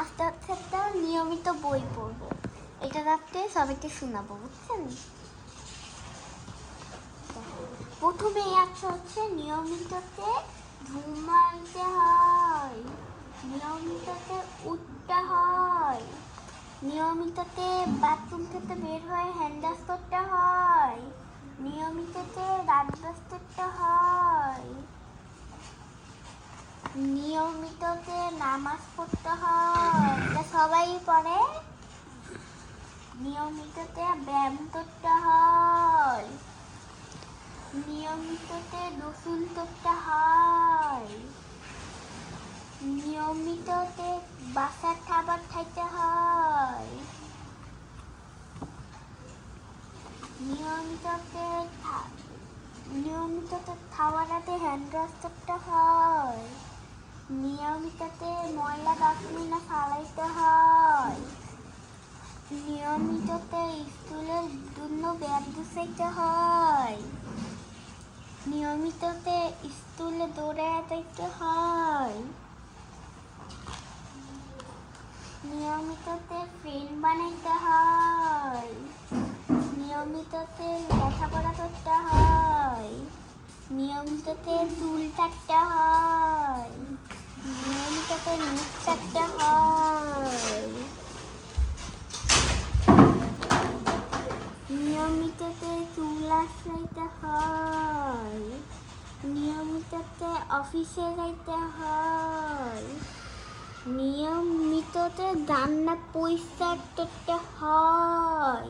আস্তে আস্তে একটা নিয়মিত বই পড়বো। এটা রাত্রে সবাইকে শোনাবো, বুঝছেন? প্রথমে একটা হচ্ছে নিয়মিততে ঘুমাইতে হয়, নিয়মিততে উঠতে হয়, নিয়মিততে বাথরুম থেকে বের হয়ে হ্যান্ডওয়াশ করতে হয়, নিয়মিততে দাঁত ব্রাশ করতে হয়, নিয়মিততে নামাজ পড়তে হয়, এটা সবাই পড়ে। নিয়মিততে ব্যায়াম করতে হয়, নিয়মিততে গোসল করতে হয়, নিয়মিততে বাসার খাবার খাইতে হয়, নিয়মিততে খাওয়ার আগে হ্যান্ড ওয়াশ করতে হয়, নিয়মিততে ময়লা ডাস্টবিনে ফালাইতে হয়, নিয়মিততে স্কুলের জন্য ব্যাগ গুছাইতে হয়, নিয়মিততে স্কুলে দৌড়ে যাইতে হয়, নিয়মিততে ফ্রেন্ড বানাইতে হয়, নিয়মিততে লেখাপড়া করতে হয়, নিয়মিততে চুল কাটতে হয়, নিয়মিততে মুখ কাটতে হয়, নিয়মিততে চুল আঁচড়াইতে হয়, নিয়মিততে অফিসে যাইতে হয়, নিয়মিততে রান্না পরিষ্কার করতে হয়,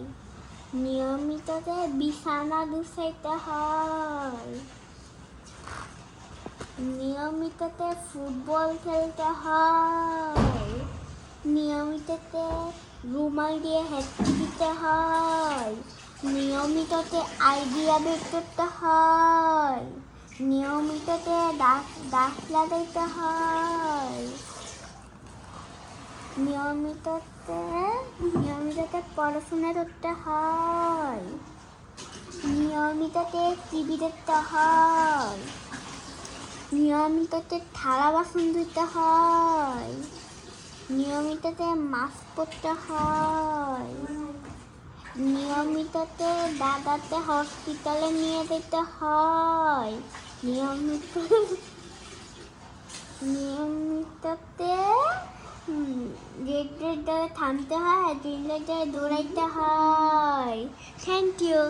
নিয়মিততে বিছানা গুছাইতে হয়, নিয়মিততে ফুটবল খেলতে হয়, নিয়মিততে রুমাল দিয়ে হেঁটে দিতে হয়, নিয়মিততে আইডিয়া বের করতে হয়, নিয়মিততে গাছ লাগাইতে হয়, নিয়মিততে পড়াশোনা করতে হয়, নিয়মিততে টিভি দেখতে হয়, নিয়মিততে থালা বাসন ধুতে হয়, নিয়মিততে মাস্ক পরতে হয়, নিয়মিততে দাদাকে হসপিটালে নিয়ে যেতে হয়, নিয়মিততে রেড জায়গায় থামতে হয়, রেড জায়গায় দৌড়াইতে হয়। Thank you.